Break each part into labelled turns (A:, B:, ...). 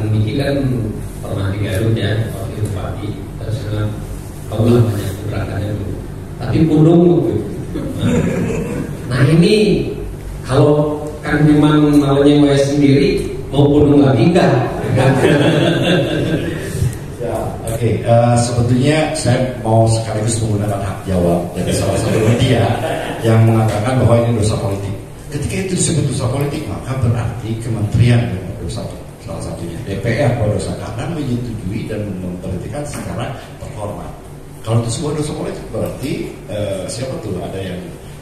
A: Kang Diki kan pernah di Garut ya, waktu bupati, terus tahu lah banyak gerakannya dulu. Tapi pundung waktu itu. Nah ini kalau Kang Biman mau nyewa sendiri, mau pundung lagi enggak?
B: Ya, oke. Sebetulnya saya mau sekaligus menggunakan hak jawab dari salah satu media yang mengatakan bahwa ini dosa politik. Ketika itu disebut dosa politik, maka berarti kementerian yang berdosa, salah satunya DPR berdosa karena menyetujui dan memperhatikan secara terhormat. Kalau itu sebuah dosa politik berarti siapa tuh ada yang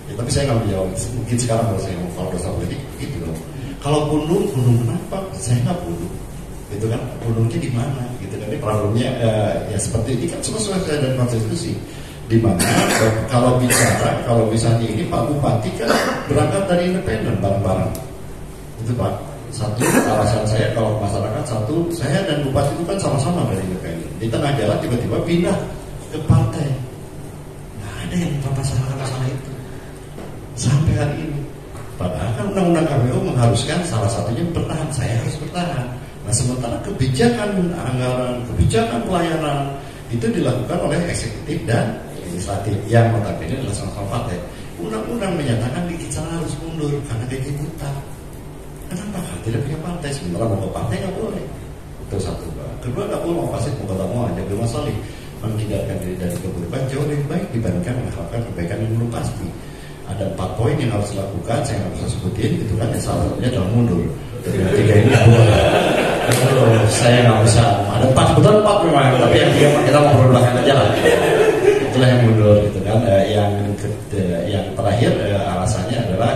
B: ya, tapi saya nggak menjawab. Mungkin sekarang kalau saya mau dosa politik gitu loh. Kalau pundung kenapa? Saya nggak pundung. Gitu kan, pundungnya di mana? Gitu kan, problemnya ya seperti ini kan sesuai dengan konstitusi. Di mana kalau misalnya ini Pak Bupati kan berangkat dari independen bareng-bareng. Itu Pak. Satu alasan saya kalau masyarakat saya dan Bupati itu kan sama-sama dari independen. Di tengah jalan tiba-tiba pindah ke partai. Nggak ada yang masalah itu sampai hari ini. Padahal kan undang-undang KPU mengharuskan salah satunya bertahan. Saya harus bertahan. Nah sementara kebijakan anggaran, kebijakan pelayanan itu dilakukan oleh eksekutif dan legislatif yang notabene adalah sama-sama partai. Undang-undang menyatakan kita harus mundur karena gaji buta. Kenapa? Karena tidak punya partai. Sementara mau ke partai nggak boleh. Itu satu. Kedua nggak boleh mau pasif, mau ketemu aja belum masalah. Menghindarkan diri dari keburukan jauh lebih baik dibandingkan mengharapkan kebaikan yang belum pasti. Ada 4 poin yang harus dilakukan, saya nggak bisa sebutin, gitu kan? Yang salah satunya adalah mundur. Dari 3 ini saya nggak bisa. Ada 4 kebetulan 4 memang, tapi yang 3 kita mau berbelakang aja lah. Itulah yang mundur, gitu kan? Yang terakhir alasannya adalah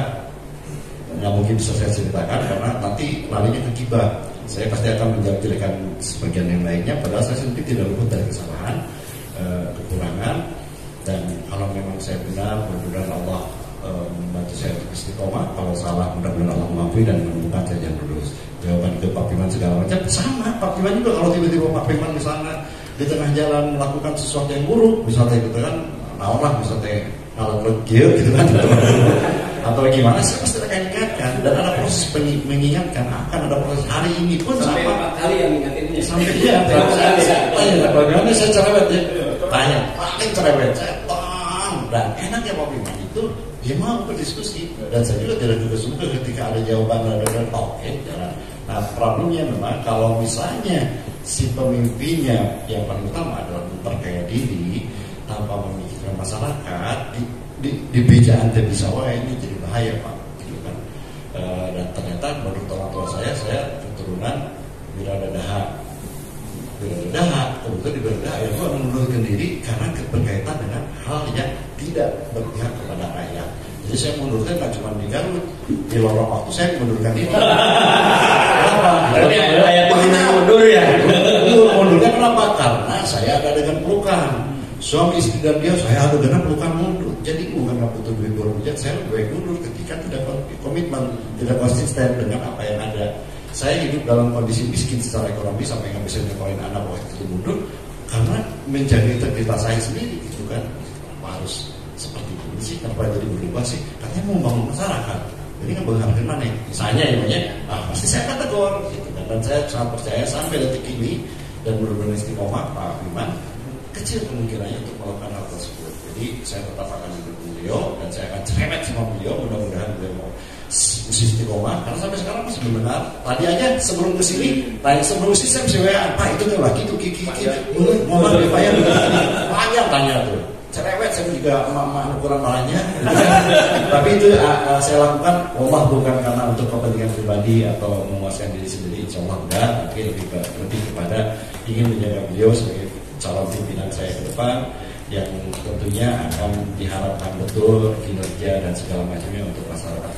B: nggak mungkin bisa saya ceritakan karena nanti larinya ke gibah. Saya pasti akan menjelek-jelekan sebagian yang lainnya, padahal saya sendiri tidak luput dari kesalahan, kekurangan, dan kalau memang saya benar, mudah-mudahan Allah membantu saya untuk istiqomah. Kalau salah, mudah-mudahan Allah mengampuni dan menemukan saya jalan lurus. Jawaban ke Pak Piman segala macam sama. Pak Piman juga kalau tiba-tiba Pak Piman di sana di tengah jalan melakukan sesuatu yang buruk, misalnya gitu kan, naon misalnya kalau gitu kan, atau gimana, saya pasti akan ingatkan dan ada proses mengingatkan, akan ada proses hari ini pun
A: sampai
B: sama.
A: 4 kali yang ingatinnya.
B: Sampai dia, saya bagaimana saya cerewet ya, tanya, paling cerewet saya, dan enaknya Pak Piman itu dia mau berdiskusi dan saya juga tidak juga suka ketika ada jawaban dari oke jalan. Nah problemnya memang kalau misalnya si pemimpinnya yang paling utama adalah memperkaya diri tanpa memikirkan masyarakat di bejaan tidak bisa ini jadi bahaya Pak gitu kan. Dan ternyata menurut orang tua saya keturunan Wiradadaha kebetulan di Wiradadaha itu mengundurkan diri karena berkaitan dengan hal yang tidak berpihak kepada rakyat. Jadi saya mundurkan nggak cuma di Garut, di lorong waktu saya mundurkan diri. Kenapa?
A: Berarti ayat mundur ya.
B: Mundurkan kenapa? Karena saya ada dengan pelukan. Suami istri dan dia saya ada dengan pelukan mundur. Jadi bukan nggak butuh duit berhujat, saya lebih baik mundur ketika tidak komitmen, tidak konsisten dengan apa yang ada. Saya hidup dalam kondisi miskin secara ekonomi sampai nggak bisa nyekolahkan anak waktu itu mundur karena menjaga integritas saya sendiri gitu kan. Harus seperti ini sih, kenapa jadi berubah sih? Katanya mau bangun masyarakat, jadi kan menghargai mana? Misalnya pasti saya kategor gitu kan. Dan saya sangat percaya sampai detik ini dan benar-benar istiqomah Pak Biman kecil kemungkinannya untuk melakukan hal tersebut. Jadi saya tetap akan mendukung beliau dan saya akan cerewet sama beliau. Mudah-mudahan beliau mau istiqomah karena sampai sekarang masih benar. Tadi aja sebelum kesini, sebelum sini saya masih WA, Pak itu tuh lagi tuh kiki mau balik bayar banyak tanya tuh. Cerewet saya juga emak-emak kurang banyak. Tapi itu saya lakukan Allah bukan karena untuk kepentingan pribadi atau memuaskan diri sendiri, insya Allah enggak, tapi lebih kepada ingin menjaga beliau sebagai calon pimpinan saya ke depan yang tentunya akan diharapkan betul kinerja dan segala macamnya untuk masyarakat.